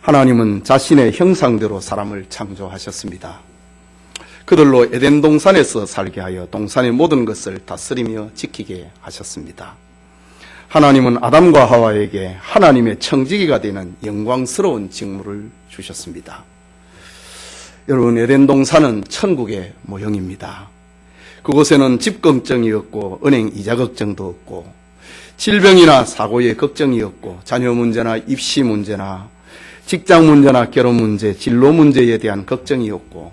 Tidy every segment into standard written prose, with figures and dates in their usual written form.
하나님은 자신의 형상대로 사람을 창조하셨습니다. 그들로 에덴 동산에서 살게 하여 동산의 모든 것을 다스리며 지키게 하셨습니다. 하나님은 아담과 하와에게 하나님의 청지기가 되는 영광스러운 직무를 주셨습니다. 여러분, 에덴 동산은 천국의 모형입니다. 그곳에는 집 걱정이 없고 은행 이자 걱정도 없고 질병이나 사고의 걱정이 없고 자녀 문제나 입시 문제나 직장 문제나 결혼 문제, 진로 문제에 대한 걱정이 없고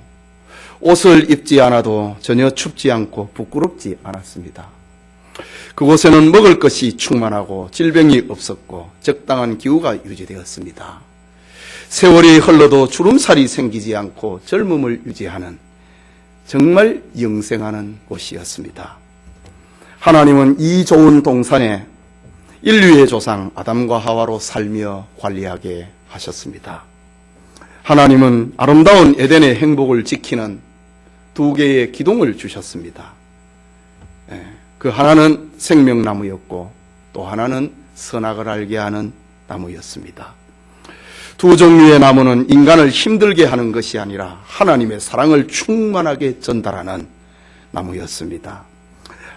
옷을 입지 않아도 전혀 춥지 않고 부끄럽지 않았습니다. 그곳에는 먹을 것이 충만하고 질병이 없었고 적당한 기후가 유지되었습니다. 세월이 흘러도 주름살이 생기지 않고 젊음을 유지하는 정말 영생하는 곳이었습니다. 하나님은 이 좋은 동산에 인류의 조상 아담과 하와로 살며 관리하게 하셨습니다. 하나님은 아름다운 에덴의 행복을 지키는 두 개의 기둥을 주셨습니다. 그 하나는 생명나무였고 또 하나는 선악을 알게 하는 나무였습니다. 두 종류의 나무는 인간을 힘들게 하는 것이 아니라 하나님의 사랑을 충만하게 전달하는 나무였습니다.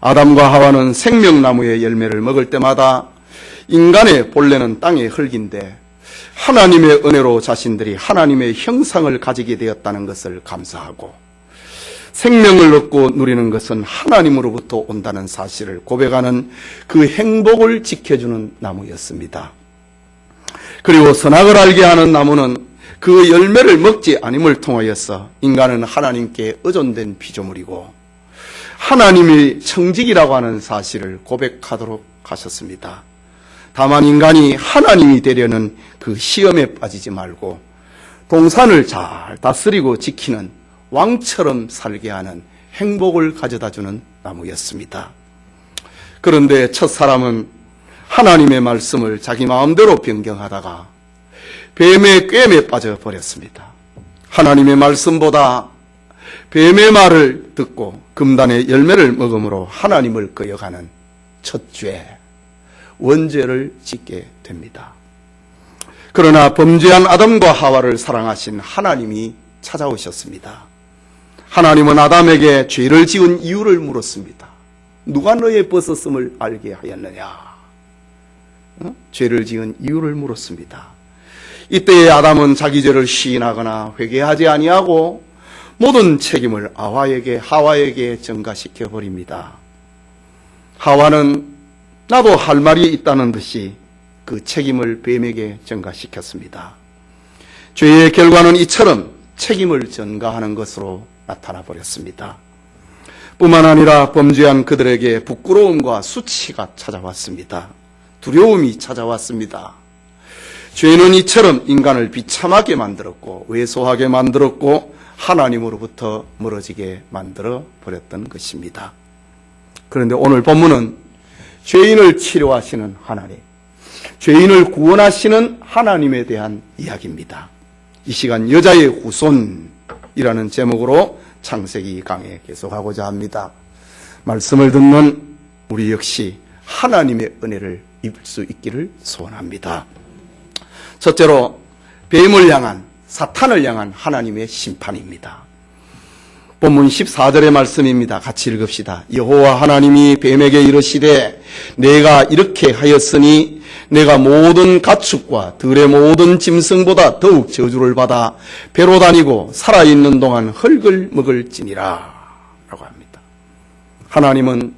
아담과 하와는 생명나무의 열매를 먹을 때마다 인간의 본래는 땅의 흙인데 하나님의 은혜로 자신들이 하나님의 형상을 가지게 되었다는 것을 감사하고 생명을 얻고 누리는 것은 하나님으로부터 온다는 사실을 고백하는 그 행복을 지켜주는 나무였습니다. 그리고 선악을 알게 하는 나무는 그 열매를 먹지 않음을 통하여서 인간은 하나님께 의존된 피조물이고 하나님이 청직이라고 하는 사실을 고백하도록 하셨습니다. 다만 인간이 하나님이 되려는 그 시험에 빠지지 말고 동산을 잘 다스리고 지키는 왕처럼 살게 하는 행복을 가져다주는 나무였습니다. 그런데 첫사람은 하나님의 말씀을 자기 마음대로 변경하다가 뱀의 꾀임에 빠져버렸습니다. 하나님의 말씀보다 뱀의 말을 듣고 금단의 열매를 먹음으로 하나님을 거역하는 첫 죄, 원죄를 짓게 됩니다. 그러나 범죄한 아담과 하와를 사랑하신 하나님이 찾아오셨습니다. 하나님은 아담에게 죄를 지은 이유를 물었습니다. 누가 너의 벗었음을 알게 하였느냐? 죄를 지은 이유를 물었습니다. 이때에 아담은 자기 죄를 시인하거나 회개하지 아니하고 모든 책임을 하와에게 전가시켜 버립니다. 하와는 나도 할 말이 있다는 듯이 그 책임을 뱀에게 전가시켰습니다. 죄의 결과는 이처럼 책임을 전가하는 것으로 나타나 버렸습니다. 뿐만 아니라 범죄한 그들에게 부끄러움과 수치가 찾아왔습니다. 두려움이 찾아왔습니다. 죄는 이처럼 인간을 비참하게 만들었고 왜소하게 만들었고 하나님으로부터 멀어지게 만들어 버렸던 것입니다. 그런데 오늘 본문은 죄인을 치료하시는 하나님, 죄인을 구원하시는 하나님에 대한 이야기입니다. 이 시간 여자의 후손이라는 제목으로 창세기 강해 계속하고자 합니다. 말씀을 듣는 우리 역시 하나님의 은혜를 입을 수 있기를 소원합니다. 첫째로 뱀을 향한, 사탄을 향한 하나님의 심판입니다. 본문 14절의 말씀입니다. 같이 읽읍시다. 여호와 하나님이 뱀에게 이르시되 내가 이렇게 하였으니 내가 모든 가축과 들의 모든 짐승보다 더욱 저주를 받아 배로 다니고 살아있는 동안 흙을 먹을지니라 라고 합니다. 하나님은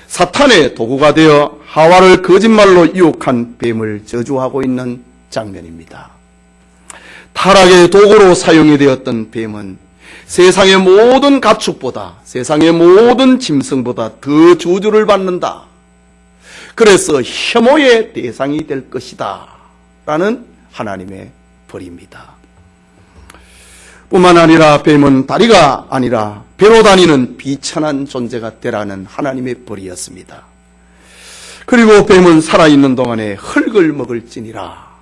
사탄의 도구가 되어 하와를 거짓말로 유혹한 뱀을 저주하고 있는 장면입니다. 타락의 도구로 사용이 되었던 뱀은 세상의 모든 가축보다, 세상의 모든 짐승보다 더 저주를 받는다. 그래서 혐오의 대상이 될 것이다 라는 하나님의 벌입니다. 뿐만 아니라 뱀은 다리가 아니라 배로 다니는 비천한 존재가 되라는 하나님의 벌이었습니다. 그리고 뱀은 살아있는 동안에 흙을 먹을지니라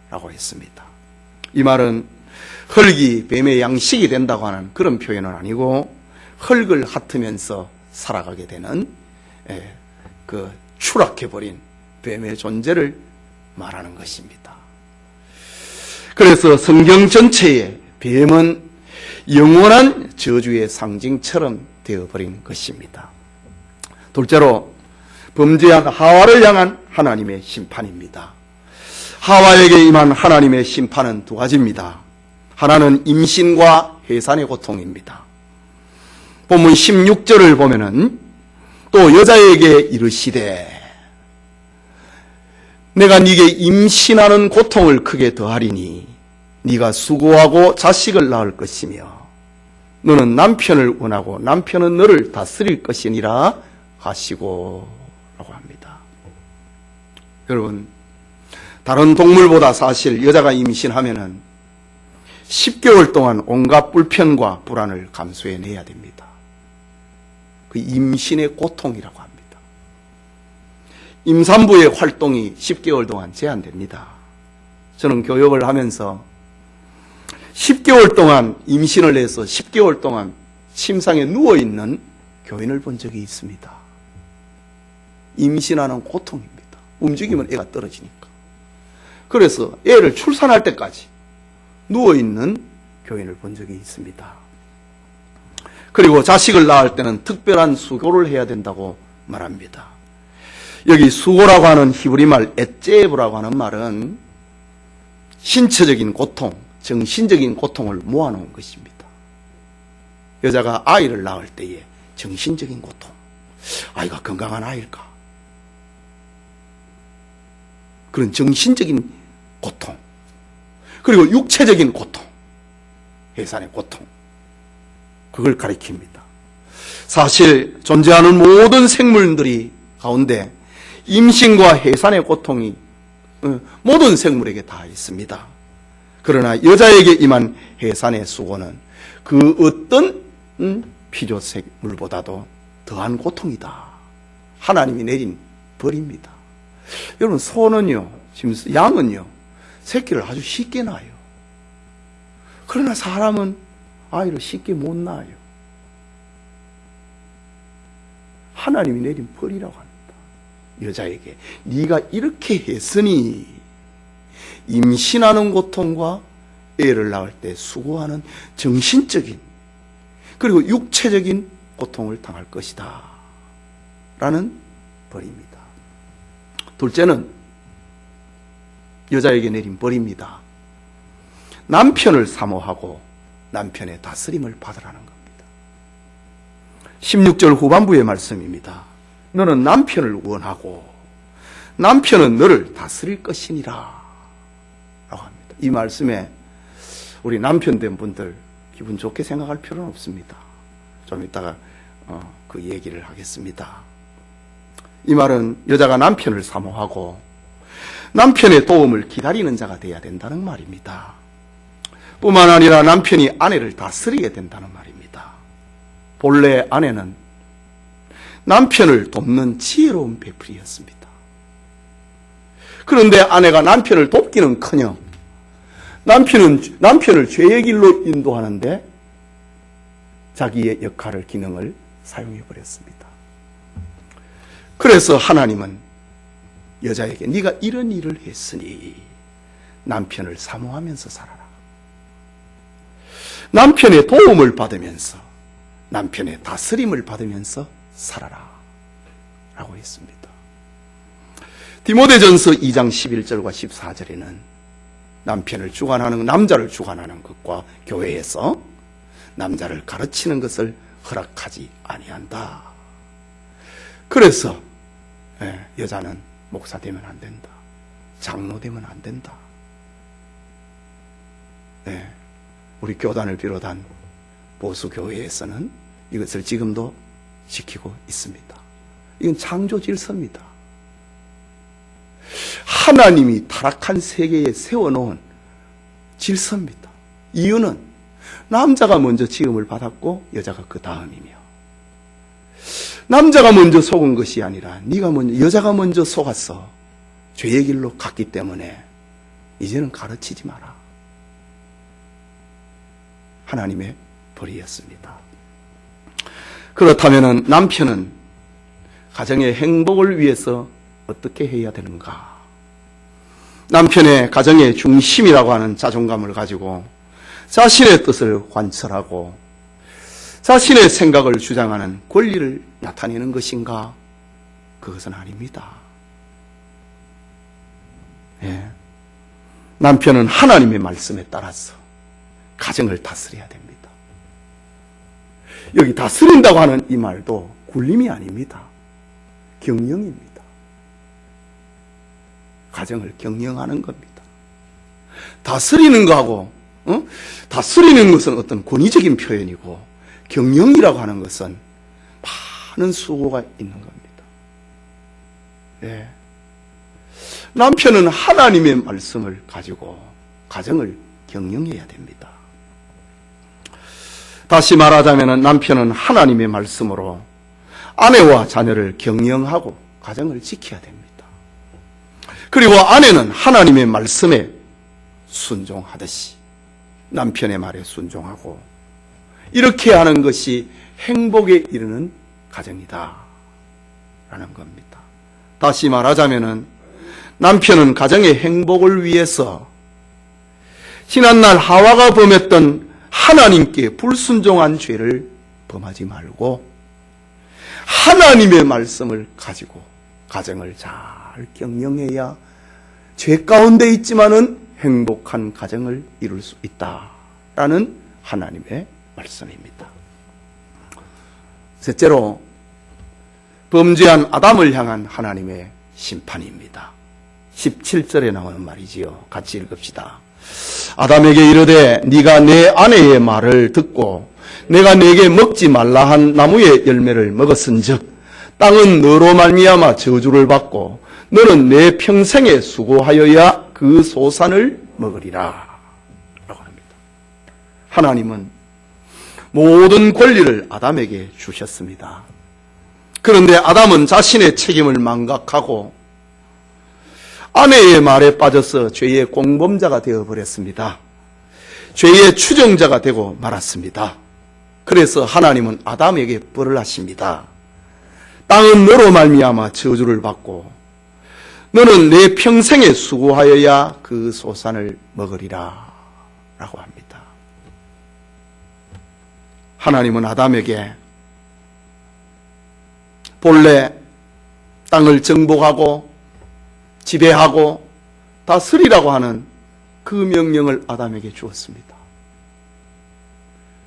라고 했습니다. 이 말은 흙이 뱀의 양식이 된다고 하는 그런 표현은 아니고 흙을 핫으면서 살아가게 되는 그 추락해버린 뱀의 존재를 말하는 것입니다. 그래서 성경 전체에 뱀은 영원한 저주의 상징처럼 되어버린 것입니다. 둘째로 범죄한 하와를 향한 하나님의 심판입니다. 하와에게 임한 하나님의 심판은 두 가지입니다. 하나는 임신과 해산의 고통입니다. 본문 16절을 보면은 또 여자에게 이르시되 내가 네게 임신하는 고통을 크게 더하리니 네가 수고하고 자식을 낳을 것이며 너는 남편을 원하고 남편은 너를 다스릴 것이니라 하시고 라고 합니다. 여러분, 다른 동물보다 사실 여자가 임신하면은 10개월 동안 온갖 불편과 불안을 감수해내야 됩니다. 그 임신의 고통이라고 합니다. 임산부의 활동이 10개월 동안 제한됩니다. 저는 교육을 하면서 10개월 동안 임신을 해서 10개월 동안 침상에 누워있는 교인을 본 적이 있습니다. 임신하는 고통입니다. 움직이면 애가 떨어지니까. 그래서 애를 출산할 때까지 누워있는 교인을 본 적이 있습니다. 그리고 자식을 낳을 때는 특별한 수고를 해야 된다고 말합니다. 여기 수고라고 하는 히브리 말 에제브라고 하는 말은 신체적인 고통, 정신적인 고통을 모아놓은 것입니다. 여자가 아이를 낳을 때에 정신적인 고통, 아이가 건강한 아이일까? 그런 정신적인 고통, 그리고 육체적인 고통, 해산의 고통, 그걸 가리킵니다. 사실 존재하는 모든 생물들이 가운데 임신과 해산의 고통이 모든 생물에게 다 있습니다. 그러나 여자에게 임한 해산의 수고는 그 어떤 피조생물보다도 더한 고통이다. 하나님이 내린 벌입니다. 여러분, 소는요, 지금 양은요, 새끼를 아주 쉽게 낳아요. 그러나 사람은 아이를 쉽게 못 낳아요. 하나님이 내린 벌이라고 합니다. 여자에게 네가 이렇게 했으니 임신하는 고통과 애를 낳을 때 수고하는 정신적인 그리고 육체적인 고통을 당할 것이다 라는 벌입니다. 둘째는 여자에게 내린 벌입니다. 남편을 사모하고 남편의 다스림을 받으라는 겁니다. 16절 후반부의 말씀입니다. 너는 남편을 원하고 남편은 너를 다스릴 것이니라 라고 합니다. 이 말씀에 우리 남편 된 분들 기분 좋게 생각할 필요는 없습니다. 좀 이따가 그 얘기를 하겠습니다. 이 말은 여자가 남편을 사모하고 남편의 도움을 기다리는 자가 되어야 된다는 말입니다. 뿐만 아니라 남편이 아내를 다스리게 된다는 말입니다. 본래 아내는 남편을 돕는 지혜로운 베풀이였습니다. 그런데 아내가 남편을 돕기는커녕 남편을 죄의 길로 인도하는데 자기의 역할을, 기능을 사용해버렸습니다. 그래서 하나님은 여자에게 네가 이런 일을 했으니 남편을 사모하면서 살아라. 남편의 도움을 받으면서 남편의 다스림을 받으면서 살아라 라고 했습니다. 디모데전서 2장 11절과 14절에는 남편을 주관하는, 남자를 주관하는 것과 교회에서 남자를 가르치는 것을 허락하지 아니한다. 그래서 여자는 목사 되면 안 된다. 장로 되면 안 된다. 우리 교단을 비롯한 보수 교회에서는 이것을 지금도 지키고 있습니다. 이건 창조 질서입니다. 하나님이 타락한 세계에 세워놓은 질서입니다. 이유는 남자가 먼저 지음을 받았고 여자가 그 다음이며, 남자가 먼저 속은 것이 아니라 여자가 먼저 속았어 죄의 길로 갔기 때문에 이제는 가르치지 마라. 하나님의 벌이었습니다. 그렇다면 남편은 가정의 행복을 위해서 어떻게 해야 되는가? 남편의 가정의 중심이라고 하는 자존감을 가지고 자신의 뜻을 관철하고 자신의 생각을 주장하는 권리를 나타내는 것인가? 그것은 아닙니다. 예. 남편은 하나님의 말씀에 따라서 가정을 다스려야 됩니다. 여기 다스린다고 하는 이 말도 굴림이 아닙니다. 경영입니다. 가정을 경영하는 겁니다. 다스리는 거하고 다스리는 것은 어떤 권위적인 표현이고 경영이라고 하는 것은 많은 수고가 있는 겁니다. 예. 남편은 하나님의 말씀을 가지고 가정을 경영해야 됩니다. 다시 말하자면 남편은 하나님의 말씀으로 아내와 자녀를 경영하고 가정을 지켜야 됩니다. 그리고 아내는 하나님의 말씀에 순종하듯이 남편의 말에 순종하고 이렇게 하는 것이 행복에 이르는 가정이다 라는 겁니다. 다시 말하자면 남편은 가정의 행복을 위해서 지난날 하와가 범했던 하나님께 불순종한 죄를 범하지 말고 하나님의 말씀을 가지고 가정을 잘 경영해야 죄 가운데 있지만은 행복한 가정을 이룰 수 있다라는 하나님의 말씀입니다. 셋째로 범죄한 아담을 향한 하나님의 심판입니다. 17절에 나오는 말이지요. 같이 읽읍시다. 아담에게 이르되 네가 내 아내의 말을 듣고 내가 네게 먹지 말라 한 나무의 열매를 먹었은즉 땅은 너로 말미암아 저주를 받고 너는 내 평생에 수고하여야 그 소산을 먹으리라 라고 합니다. 하나님은 모든 권리를 아담에게 주셨습니다. 그런데 아담은 자신의 책임을 망각하고 아내의 말에 빠져서 죄의 공범자가 되어버렸습니다. 죄의 추종자가 되고 말았습니다. 그래서 하나님은 아담에게 벌을 하십니다. 땅은 너로 말미암아 저주를 받고 너는 내 평생에 수고하여야 그 소산을 먹으리라 라고 합니다. 하나님은 아담에게 본래 땅을 정복하고 지배하고 다스리라고 하는 그 명령을 아담에게 주었습니다.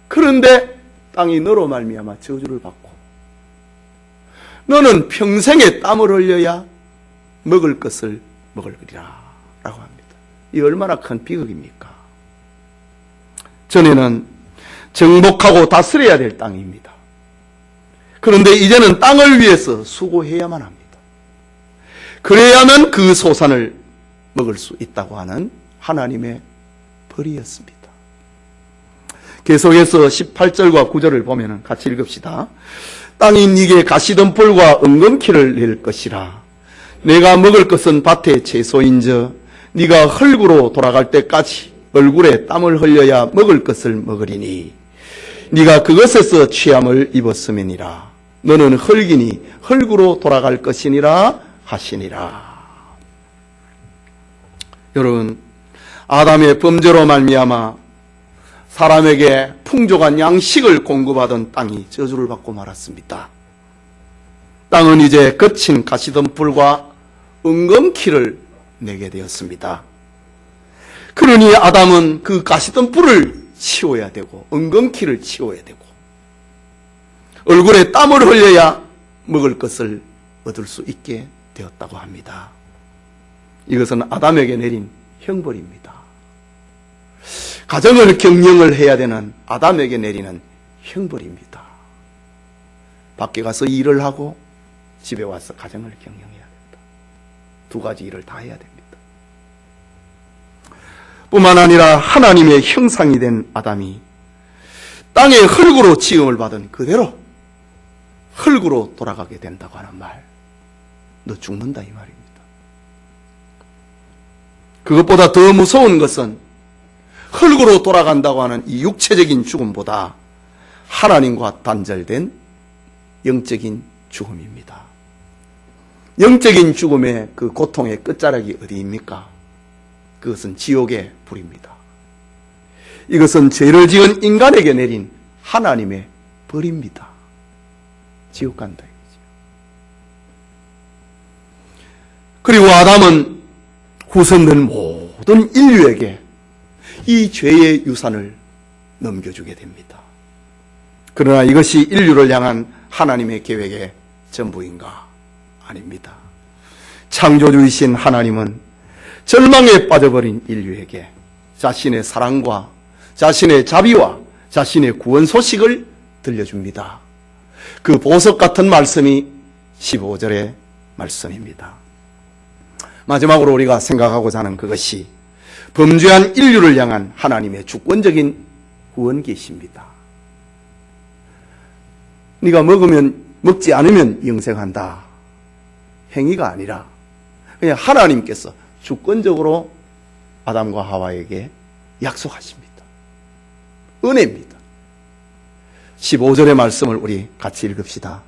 그런데 땅이 너로 말미암아 저주를 받고 너는 평생에 땀을 흘려야 먹을 것을 먹으리라 라고 합니다. 이 얼마나 큰 비극입니까? 전에는 정복하고 다스려야 될 땅입니다. 그런데 이제는 땅을 위해서 수고해야만 합니다. 그래야만 그 소산을 먹을 수 있다고 하는 하나님의 벌이었습니다. 계속해서 18절과 9절을 보면 같이 읽읍시다. 땅이 네게 가시덤불과 은금키를 낼 것이라. 내가 먹을 것은 밭의 채소인저 네가 흙으로 돌아갈 때까지 얼굴에 땀을 흘려야 먹을 것을 먹으리니 네가 그것에서 취함을 입었음이니라. 너는 흙이니 흙으로 돌아갈 것이니라 하시니라. 여러분, 아담의 범죄로 말미암아 사람에게 풍족한 양식을 공급하던 땅이 저주를 받고 말았습니다. 땅은 이제 거친 가시덤불과 은금키를 내게 되었습니다. 그러니 아담은 그 가시덤불을 치워야 되고 은금키를 치워야 되고 얼굴에 땀을 흘려야 먹을 것을 얻을 수 있게 되었다고 합니다. 이것은 아담에게 내린 형벌입니다. 가정을 경영을 해야 되는 아담에게 내리는 형벌입니다. 밖에 가서 일을 하고 집에 와서 가정을 경영해야 됩니다. 두 가지 일을 다 해야 됩니다. 뿐만 아니라 하나님의 형상이 된 아담이 땅의 흙으로 지음을 받은 그대로 흙으로 돌아가게 된다고 하는 말, 너 죽는다 이 말입니다. 그것보다 더 무서운 것은 흙으로 돌아간다고 하는 이 육체적인 죽음보다 하나님과 단절된 영적인 죽음입니다. 영적인 죽음의 그 고통의 끝자락이 어디입니까? 그것은 지옥의 불입니다. 이것은 죄를 지은 인간에게 내린 하나님의 벌입니다. 지옥 간다 이거죠. 그리고 아담은 후손들 모든 인류에게 이 죄의 유산을 넘겨주게 됩니다. 그러나 이것이 인류를 향한 하나님의 계획의 전부인가? 아닙니다. 창조주이신 하나님은 절망에 빠져버린 인류에게 자신의 사랑과 자신의 자비와 자신의 구원 소식을 들려줍니다. 그 보석 같은 말씀이 15절의 말씀입니다. 마지막으로 우리가 생각하고자 하는 그것이 범죄한 인류를 향한 하나님의 주권적인 구원 계시입니다. 네가 먹지 않으면 영생한다. 행위가 아니라 그냥 하나님께서 주권적으로 아담과 하와에게 약속하십니다. 은혜입니다. 15절의 말씀을 우리 같이 읽읍시다.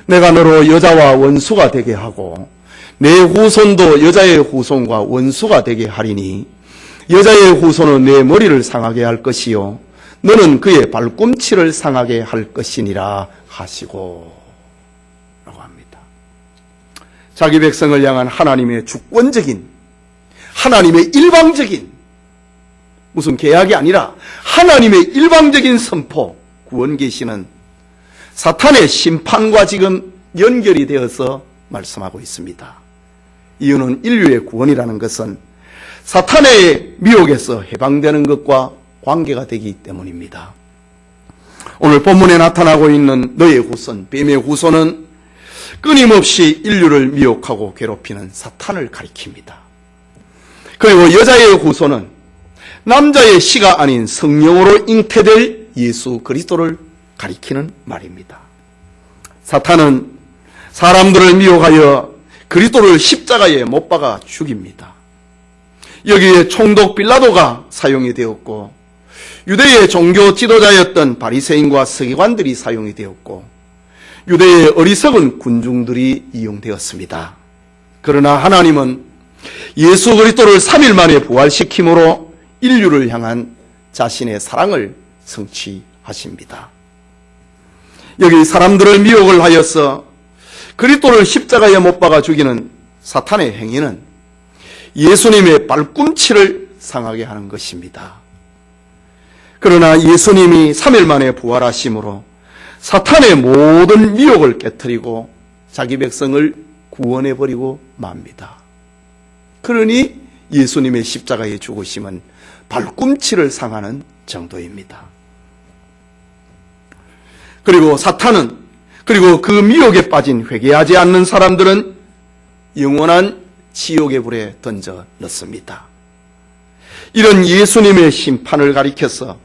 내가 너로 여자와 원수가 되게 하고 내 후손도 여자의 후손과 원수가 되게 하리니 여자의 후손은 내 머리를 상하게 할 것이요 너는 그의 발꿈치를 상하게 할 것이니라 하시고 라고 합니다. 자기 백성을 향한 하나님의 주권적인, 하나님의 일방적인, 무슨 계약이 아니라 하나님의 일방적인 선포, 구원 계시는 사탄의 심판과 지금 연결이 되어서 말씀하고 있습니다. 이유는 인류의 구원이라는 것은 사탄의 미혹에서 해방되는 것과 관계가 되기 때문입니다. 오늘 본문에 나타나고 있는 너의 후손, 뱀의 후손은 끊임없이 인류를 미혹하고 괴롭히는 사탄을 가리킵니다. 그리고 여자의 후손은 남자의 씨가 아닌 성령으로 잉태될 예수 그리스도를 가리키는 말입니다. 사탄은 사람들을 미혹하여 그리스도를 십자가에 못 박아 죽입니다. 여기에 총독 빌라도가 사용이 되었고 유대의 종교 지도자였던 바리새인과 서기관들이 사용이 되었고 유대의 어리석은 군중들이 이용되었습니다. 그러나 하나님은 예수 그리스도를 3일 만에 부활시킴으로 인류를 향한 자신의 사랑을 성취하십니다. 여기 사람들을 미혹을 하여서 그리스도를 십자가에 못 박아 죽이는 사탄의 행위는 예수님의 발꿈치를 상하게 하는 것입니다. 그러나 예수님이 3일 만에 부활하심으로 사탄의 모든 미혹을 깨트리고 자기 백성을 구원해버리고 맙니다. 그러니 예수님의 십자가의 죽으심은 발꿈치를 상하는 정도입니다. 그리고 사탄은, 그리고 그 미혹에 빠진 회개하지 않는 사람들은 영원한 지옥의 불에 던져 넣습니다. 이런 예수님의 심판을 가리켜서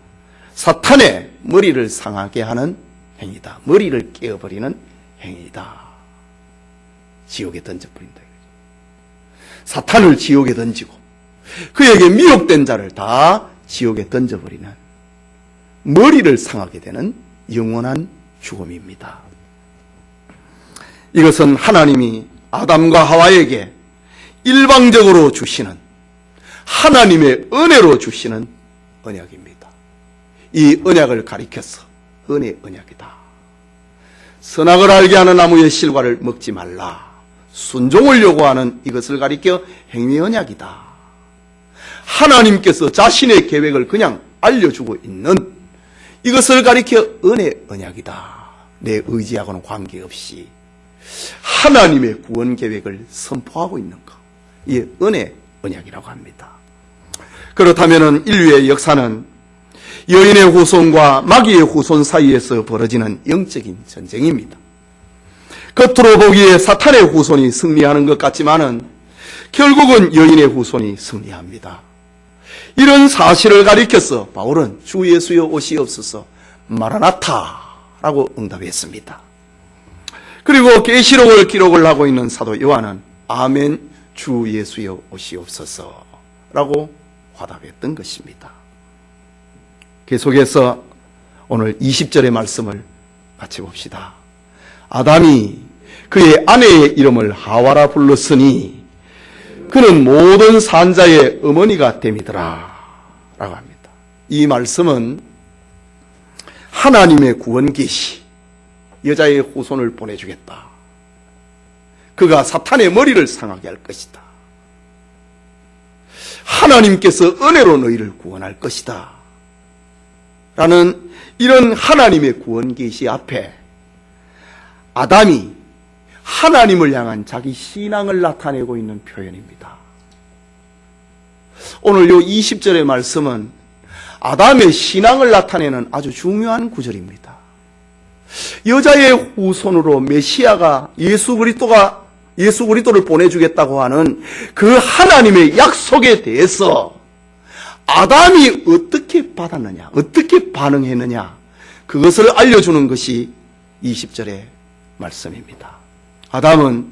사탄의 머리를 상하게 하는 행위다. 머리를 깨어버리는 행위다. 지옥에 던져버린다. 사탄을 지옥에 던지고 그에게 미혹된 자를 다 지옥에 던져버리는 머리를 상하게 되는 영원한 죽음입니다. 이것은 하나님이 아담과 하와에게 일방적으로 주시는 하나님의 은혜로 주시는 언약입니다. 이 언약을 가리켜서 은혜 언약이다. 선악을 알게 하는 나무의 실과를 먹지 말라. 순종을 요구하는 이것을 가리켜 행위 언약이다. 하나님께서 자신의 계획을 그냥 알려주고 있는 이것을 가리켜 은혜 언약이다. 내 의지하고는 관계없이 하나님의 구원 계획을 선포하고 있는 것. 이게 은혜 언약이라고 합니다. 그렇다면 인류의 역사는 여인의 후손과 마귀의 후손 사이에서 벌어지는 영적인 전쟁입니다. 겉으로 보기에 사탄의 후손이 승리하는 것 같지만은 결국은 여인의 후손이 승리합니다. 이런 사실을 가리켜서 바울은 주 예수여 오시옵소서 마라나타라고 응답했습니다. 그리고 계시록을 기록을 하고 있는 사도 요한은 아멘 주 예수여 오시옵소서라고 화답했던 것입니다. 계속해서 오늘 20절의 말씀을 같이 봅시다. 아담이 그의 아내의 이름을 하와라 불렀으니 그는 모든 산자의 어머니가 됨이더라 라고 합니다. 이 말씀은 하나님의 구원 계시, 여자의 후손을 보내주겠다. 그가 사탄의 머리를 상하게 할 것이다. 하나님께서 은혜로 너희를 구원할 것이다. 라는 이런 하나님의 구원 계시 앞에 아담이 하나님을 향한 자기 신앙을 나타내고 있는 표현입니다. 오늘 요 20절의 말씀은 아담의 신앙을 나타내는 아주 중요한 구절입니다. 여자의 후손으로 메시아가 예수 그리스도를 보내주겠다고 하는 그 하나님의 약속에 대해서 아담이 어떻게 받았느냐, 어떻게 반응했느냐, 그것을 알려주는 것이 20절의 말씀입니다. 아담은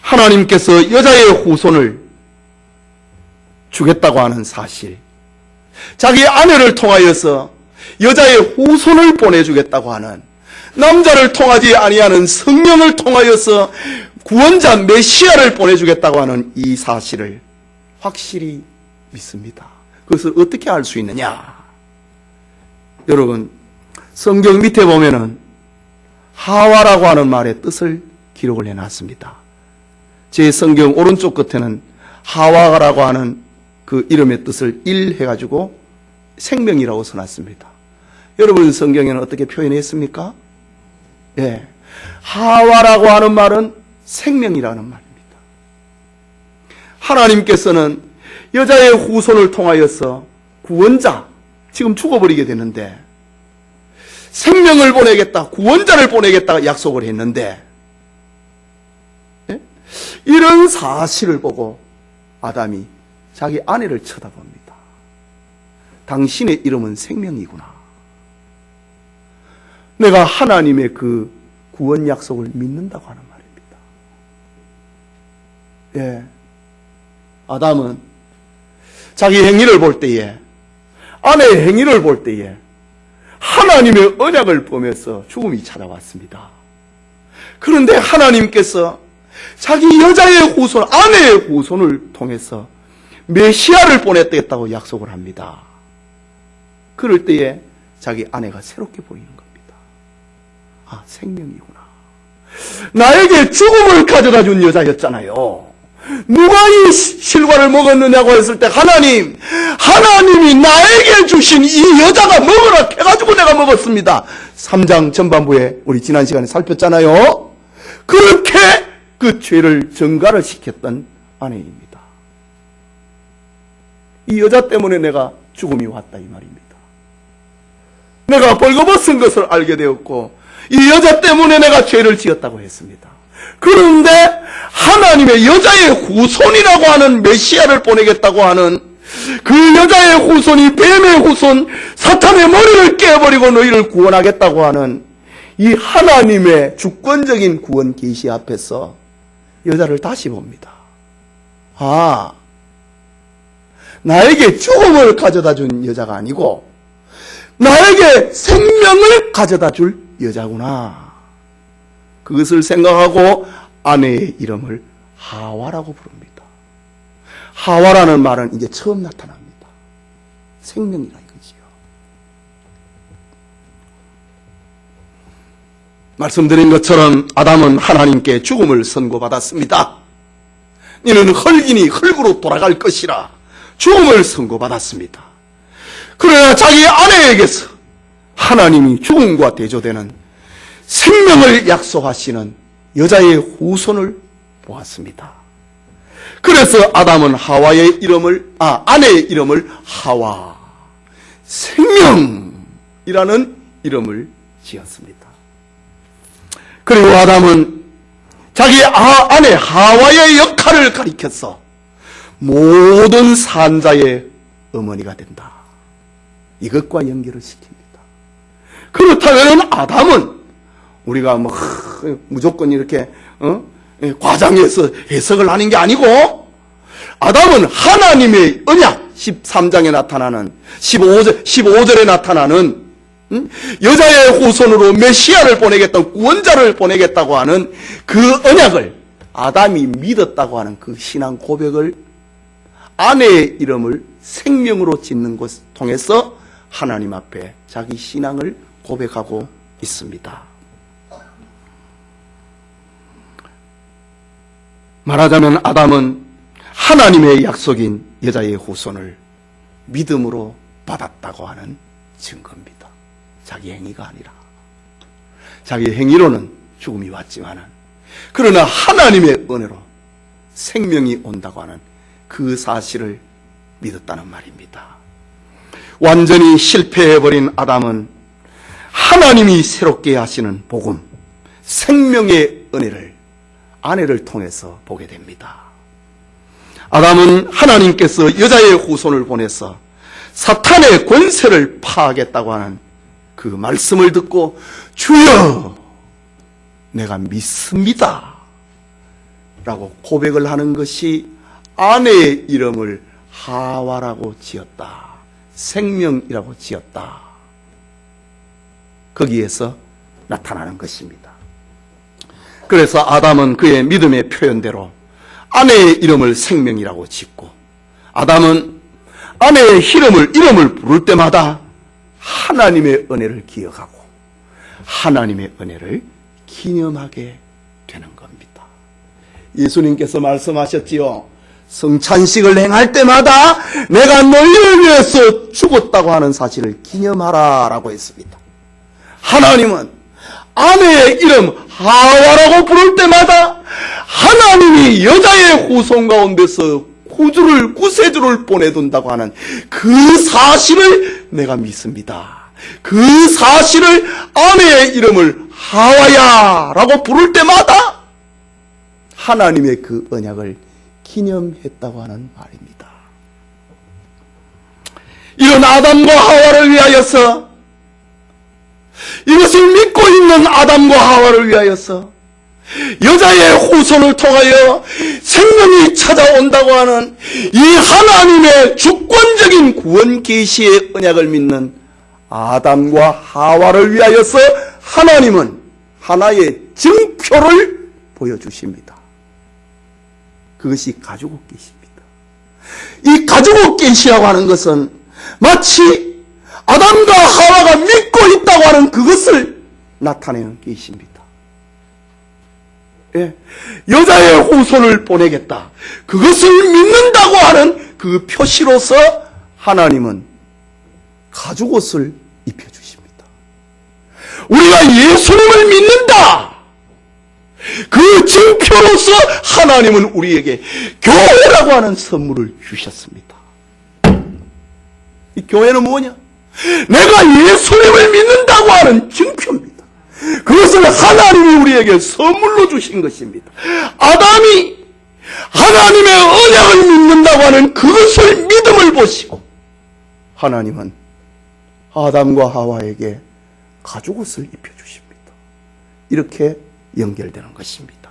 하나님께서 여자의 후손을 주겠다고 하는 사실, 자기 아내를 통하여서 여자의 후손을 보내주겠다고 하는, 남자를 통하지 아니하는 성령을 통하여서 구원자 메시아를 보내주겠다고 하는 이 사실을 확실히 믿습니다. 그것을 어떻게 알 수 있느냐? 여러분, 성경 밑에 보면은 하와라고 하는 말의 뜻을 기록을 해놨습니다. 제 성경 오른쪽 끝에는 하와라고 하는 그 이름의 뜻을 해가지고 생명이라고 써놨습니다. 여러분 성경에는 어떻게 표현했습니까? 예, 하와라고 하는 말은 생명이라는 말입니다. 하나님께서는 여자의 후손을 통하여서 구원자, 지금 죽어버리게 되는데 생명을 보내겠다, 구원자를 보내겠다 약속을 했는데, 예? 이런 사실을 보고 아담이 자기 아내를 쳐다봅니다. 당신의 이름은 생명이구나. 내가 하나님의 그 구원 약속을 믿는다고 하는 말입니다. 예. 아담은 자기 행위를 볼 때에, 아내의 행위를 볼 때에 하나님의 언약을 보면서 죽음이 찾아왔습니다. 그런데 하나님께서 자기 여자의 후손, 아내의 후손을 통해서 메시아를 보냈다고 약속을 합니다. 그럴 때에 자기 아내가 새롭게 보이는 겁니다. 아, 생명이구나. 나에게 죽음을 가져다 준 여자였잖아요. 누가 이 실과를 먹었느냐고 했을 때 하나님이 나에게 주신 이 여자가 먹으라 해가지고 내가 먹었습니다. 3장 전반부에 우리 지난 시간에 살폈잖아요. 그렇게 그 죄를 전가를 시켰던 아내입니다. 이 여자 때문에 내가 죽음이 왔다 이 말입니다. 내가 벌거벗은 것을 알게 되었고 이 여자 때문에 내가 죄를 지었다고 했습니다. 그런데 하나님의 여자의 후손이라고 하는 메시아를 보내겠다고 하는 그 여자의 후손이 뱀의 후손, 사탄의 머리를 깨버리고 너희를 구원하겠다고 하는 이 하나님의 주권적인 구원 계시 앞에서 여자를 다시 봅니다. 아, 나에게 죽음을 가져다 준 여자가 아니고 나에게 생명을 가져다 줄 여자구나. 그것을 생각하고 아내의 이름을 하와라고 부릅니다. 하와라는 말은 이제 처음 나타납니다. 생명이라 이거지요. 말씀드린 것처럼 아담은 하나님께 죽음을 선고받았습니다. 너는 흙이니 흙으로 돌아갈 것이라 죽음을 선고받았습니다. 그러나 자기 아내에게서 하나님이 죽음과 대조되는 생명을 약속하시는 여자의 후손을 보았습니다. 그래서 아담은 아내의 이름을 하와, 생명이라는 이름을 지었습니다. 그리고 아담은 자기 아내 하와의 역할을 가리켜서 모든 산자의 어머니가 된다. 이것과 연결을 시킵니다. 그렇다면 아담은 우리가 무조건 이렇게 과장해서 해석을 하는 게 아니고 아담은 하나님의 언약 13장에 나타나는 15절에 나타나는 여자의 후손으로 메시아를 보내겠다고, 구원자를 보내겠다고 하는 그 언약을 아담이 믿었다고 하는 그 신앙 고백을 아내의 이름을 생명으로 짓는 것을 통해서 하나님 앞에 자기 신앙을 고백하고 있습니다. 말하자면 아담은 하나님의 약속인 여자의 후손을 믿음으로 받았다고 하는 증거입니다. 자기 행위가 아니라. 자기 행위로는 죽음이 왔지만은 그러나 하나님의 은혜로 생명이 온다고 하는 그 사실을 믿었다는 말입니다. 완전히 실패해버린 아담은 하나님이 새롭게 하시는 복음, 생명의 은혜를 아내를 통해서 보게 됩니다. 아담은 하나님께서 여자의 후손을 보내서 사탄의 권세를 파하겠다고 하는 그 말씀을 듣고 주여 내가 믿습니다 라고 고백을 하는 것이 아내의 이름을 하와라고 지었다. 생명이라고 지었다. 거기에서 나타나는 것입니다. 그래서 아담은 그의 믿음의 표현대로 아내의 이름을 생명이라고 짓고 아담은 아내의 이름을 부를 때마다 하나님의 은혜를 기억하고 하나님의 은혜를 기념하게 되는 겁니다. 예수님께서 말씀하셨지요. 성찬식을 행할 때마다 내가 너희를 위해서 죽었다고 하는 사실을 기념하라 라고 했습니다. 하나님은 아내의 이름 하와라고 부를 때마다 하나님이 여자의 후손 가운데서 구세주를 보내둔다고 하는 그 사실을 내가 믿습니다. 그 사실을 아내의 이름을 하와야 라고 부를 때마다 하나님의 그 언약을 기념했다고 하는 말입니다. 이런 아담과 하와를 위하여서, 이것을 믿고 있는 아담과 하와를 위하여서 여자의 후손을 통하여 생명이 찾아온다고 하는 이 하나님의 주권적인 구원 계시의 언약을 믿는 아담과 하와를 위하여서 하나님은 하나의 증표를 보여주십니다. 그것이 가죽옷 계시입니다. 이 가죽옷 계시라고 하는 것은 마치 아담과 하와가 믿고 있다고 하는 그것을 나타내는 계시입니다. 예, 여자의 후손을 보내겠다. 그것을 믿는다고 하는 그 표시로서 하나님은 가죽옷을 입혀주십니다. 우리가 예수님을 믿는다. 그 증표로서 하나님은 우리에게 교회라고 하는 선물을 주셨습니다. 이 교회는 뭐냐? 내가 예수님을 믿는다고 하는 증표입니다. 그것을 하나님이 우리에게 선물로 주신 것입니다. 아담이 하나님의 언약을 믿는다고 하는 그것을 믿음을 보시고 하나님은 아담과 하와에게 가죽옷을 입혀주십니다. 이렇게 연결되는 것입니다.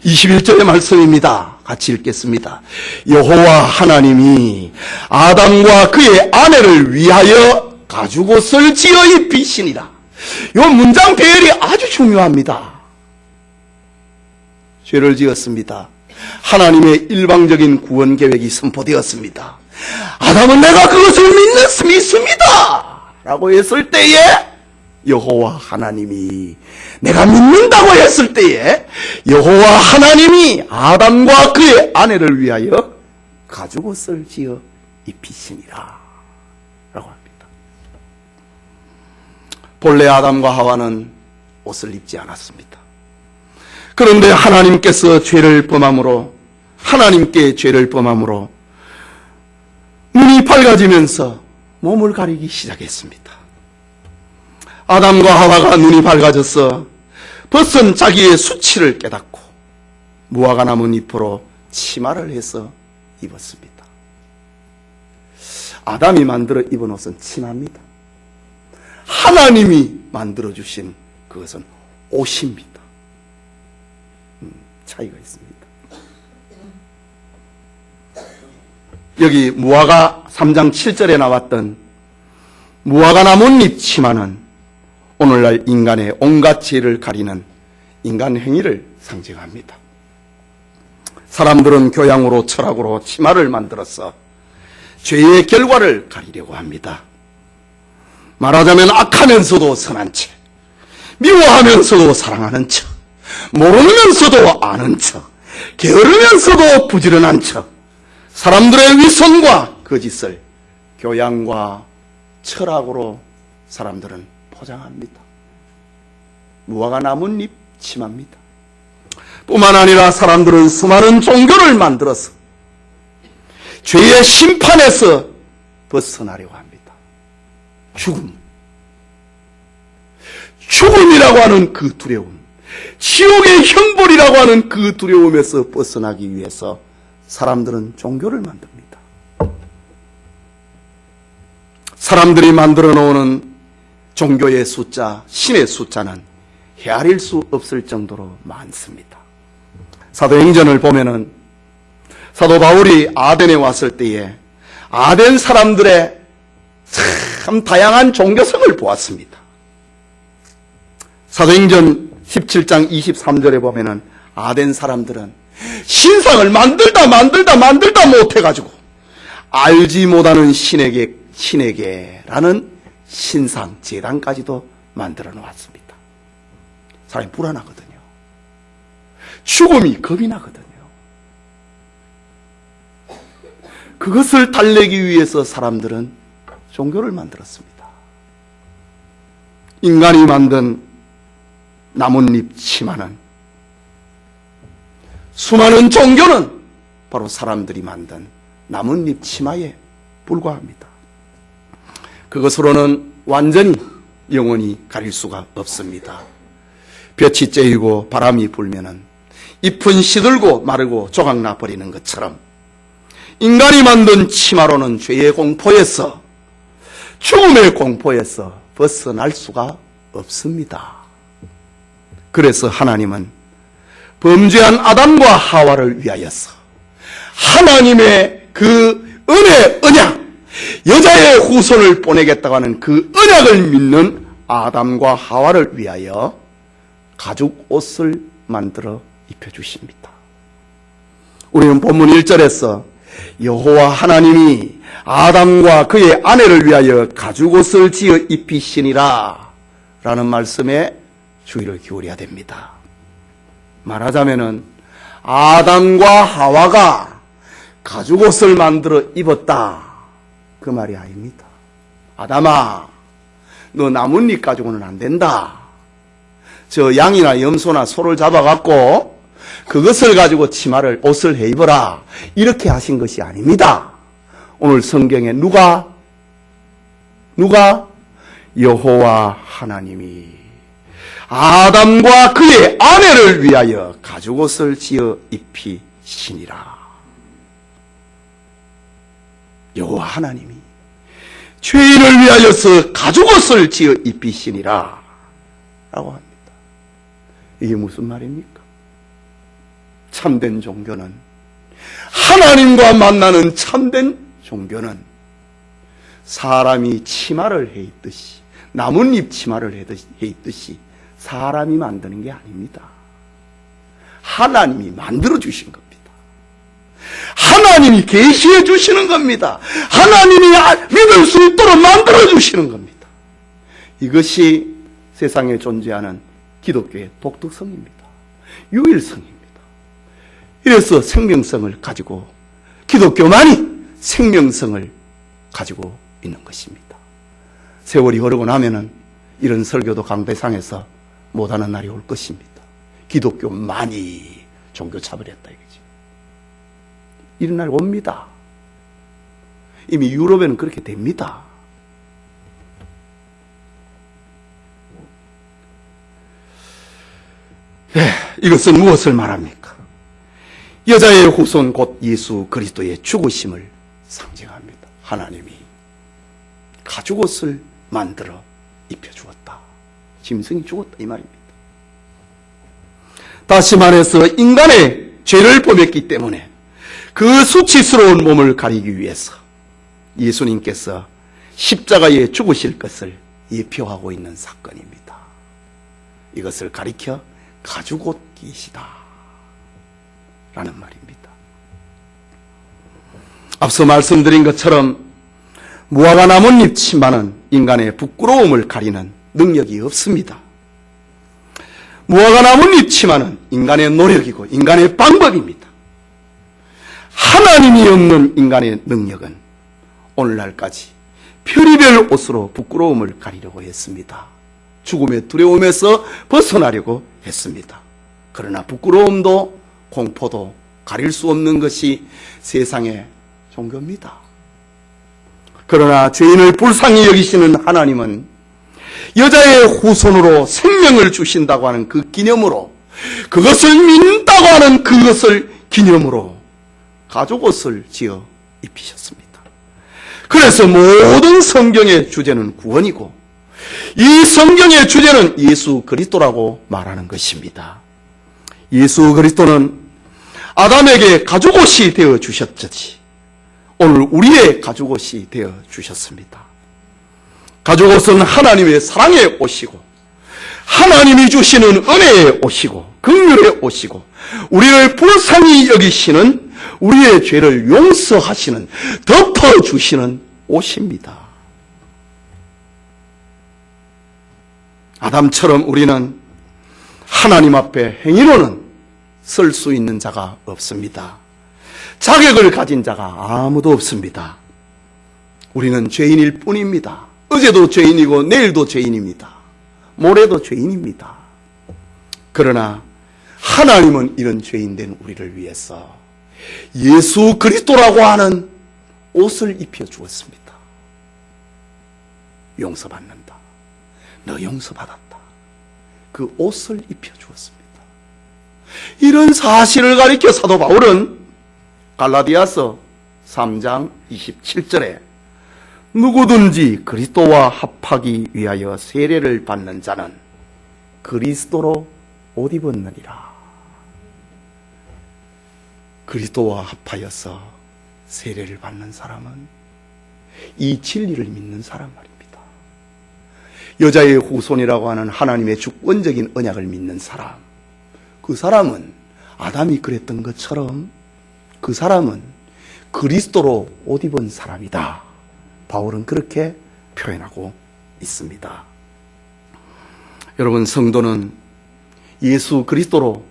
21절의 말씀입니다. 같이 읽겠습니다. 여호와 하나님이 아담과 그의 아내를 위하여 가죽옷을 지어 입히시니라. 이 문장 배열이 아주 중요합니다. 죄를 지었습니다. 하나님의 일방적인 구원 계획이 선포되었습니다. 아담은 내가 그것을 믿습니다 라고 했을 때에 여호와 하나님이 내가 믿는다고 했을 때에 여호와 하나님이 아담과 그의 아내를 위하여 가죽옷을 지어 입히시니라 라고 합니다. 본래 아담과 하와는 옷을 입지 않았습니다. 그런데 하나님께서 하나님께 죄를 범함으로 눈이 밝아지면서 몸을 가리기 시작했습니다. 아담과 하와가 눈이 밝아져서 벗은 자기의 수치를 깨닫고 무화과 나무 잎으로 치마를 해서 입었습니다. 아담이 만들어 입은 옷은 치마입니다. 하나님이 만들어주신 그것은 옷입니다. 차이가 있습니다. 여기 무화과 3장 7절에 나왔던 무화과 나뭇잎 치마는 오늘날 인간의 온갖 죄를 가리는 인간 행위를 상징합니다. 사람들은 교양으로 철학으로 치마를 만들어서 죄의 결과를 가리려고 합니다. 말하자면 악하면서도 선한 척, 미워하면서도 사랑하는 척, 모르면서도 아는 척, 게으르면서도 부지런한 척, 사람들의 위선과 거짓을 교양과 철학으로 사람들은 포장합니다. 무화과 나뭇잎 치마입니다. 뿐만 아니라 사람들은 수많은 종교를 만들어서 죄의 심판에서 벗어나려고 합니다. 죽음이라고 하는 그 두려움, 지옥의 형벌이라고 하는 그 두려움에서 벗어나기 위해서 사람들은 종교를 만듭니다. 사람들이 만들어 놓은 종교의 숫자, 신의 숫자는 헤아릴 수 없을 정도로 많습니다. 사도행전을 보면은 사도 바울이 아덴에 왔을 때에 아덴 사람들의 참 다양한 종교성을 보았습니다. 사도행전 17장 23절에 보면은 아덴 사람들은 신상을 만들다 못해가지고 알지 못하는 신에게라는 신상, 제단까지도 만들어 놓았습니다. 사람이 불안하거든요. 죽음이 겁이 나거든요. 그것을 달래기 위해서 사람들은 종교를 만들었습니다. 인간이 만든 나뭇잎 치마는, 수많은 종교는 바로 사람들이 만든 나뭇잎 치마에 불과합니다. 그것으로는 완전히 영원히 가릴 수가 없습니다. 볕이 쬐이고 바람이 불면은 잎은 시들고 마르고 조각나 버리는 것처럼 인간이 만든 치마로는 죄의 공포에서, 죽음의 공포에서 벗어날 수가 없습니다. 그래서 하나님은 범죄한 아담과 하와를 위하여서 하나님의 그 은혜, 언약, 여자의 후손을 보내겠다고 하는 그 언약을 믿는 아담과 하와를 위하여 가죽 옷을 만들어 입혀주십니다. 우리는 본문 1절에서 여호와 하나님이 아담과 그의 아내를 위하여 가죽 옷을 지어 입히시니라 라는 말씀에 주의를 기울여야 됩니다. 말하자면은 아담과 하와가 가죽 옷을 만들어 입었다, 그 말이 아닙니다. 아담아, 너 나뭇잎 가지고는 안 된다. 저 양이나 염소나 소를 잡아갖고 그것을 가지고 치마를, 옷을 해 입어라, 이렇게 하신 것이 아닙니다. 오늘 성경에 누가 여호와 하나님이 아담과 그의 아내를 위하여 가죽옷을 지어 입히시니라. 여호와 하나님이 죄인을 위하여서 가죽옷을 지어 입히시니라 라고 합니다. 이게 무슨 말입니까? 참된 종교는, 하나님과 만나는 참된 종교는 사람이 치마를 해 입듯이, 나뭇잎 치마를 해 입듯이 사람이 만드는 게 아닙니다. 하나님이 만들어 주신 겁니다. 하나님이 계시해 주시는 겁니다. 하나님이 믿을 수 있도록 만들어 주시는 겁니다. 이것이 세상에 존재하는 기독교의 독특성입니다. 유일성입니다. 이래서 생명성을 가지고, 기독교만이 생명성을 가지고 있는 것입니다. 세월이 흐르고 나면은 이런 설교도 강대상에서 못하는 날이 올 것입니다. 기독교만이 종교 차별했다 이거지. 이런 날 옵니다. 이미 유럽에는 그렇게 됩니다. 네, 이것은 무엇을 말합니까? 여자의 후손 곧 예수 그리스도의 죽으심을 상징합니다. 하나님이 가죽옷을 만들어 입혀주었다. 짐승이 죽었다 이 말입니다. 다시 말해서 인간의 죄를 범했기 때문에 그 수치스러운 몸을 가리기 위해서 예수님께서 십자가에 죽으실 것을 예표하고 있는 사건입니다. 이것을 가리켜 가지고 계시다 라는 말입니다. 앞서 말씀드린 것처럼 무화과 나뭇잎 치마는 인간의 부끄러움을 가리는 능력이 없습니다. 무화과 나뭇잎 치마는 인간의 노력이고 인간의 방법입니다. 하나님이 없는 인간의 능력은 오늘날까지 별의별 옷으로 부끄러움을 가리려고 했습니다. 죽음의 두려움에서 벗어나려고 했습니다. 그러나 부끄러움도 공포도 가릴 수 없는 것이 세상의 종교입니다. 그러나 죄인을 불쌍히 여기시는 하나님은 여자의 후손으로 생명을 주신다고 하는 그 기념으로, 그것을 믿는다고 하는 그것을 기념으로 가죽옷을 지어 입히셨습니다. 그래서 모든 성경의 주제는 구원이고 이 성경의 주제는 예수 그리스도라고 말하는 것입니다. 예수 그리스도는 아담에게 가죽옷이 되어 주셨듯이 오늘 우리의 가죽옷이 되어 주셨습니다. 가죽옷은 하나님의 사랑의 옷이고 하나님이 주시는 은혜의 옷이고 긍휼의 옷이고 우리를 불쌍히 여기시는, 우리의 죄를 용서하시는, 덮어주시는 옷입니다. 아담처럼 우리는 하나님 앞에 행위로는 설 수 있는 자가 없습니다. 자격을 가진 자가 아무도 없습니다. 우리는 죄인일 뿐입니다. 어제도 죄인이고 내일도 죄인입니다. 모레도 죄인입니다. 그러나 하나님은 이런 죄인된 우리를 위해서 예수 그리스도라고 하는 옷을 입혀 주었습니다. 용서받는다. 너 용서받았다. 그 옷을 입혀 주었습니다. 이런 사실을 가리켜 사도 바울은 갈라디아서 3장 27절에 누구든지 그리스도와 합하기 위하여 세례를 받는 자는 그리스도로 옷 입었느니라. 그리스도와 합하여서 세례를 받는 사람은 이 진리를 믿는 사람 말입니다. 여자의 후손이라고 하는 하나님의 주권적인 언약을 믿는 사람, 그 사람은 아담이 그랬던 것처럼 그 사람은 그리스도로 옷 입은 사람이다. 바울은 그렇게 표현하고 있습니다. 여러분, 성도는 예수 그리스도로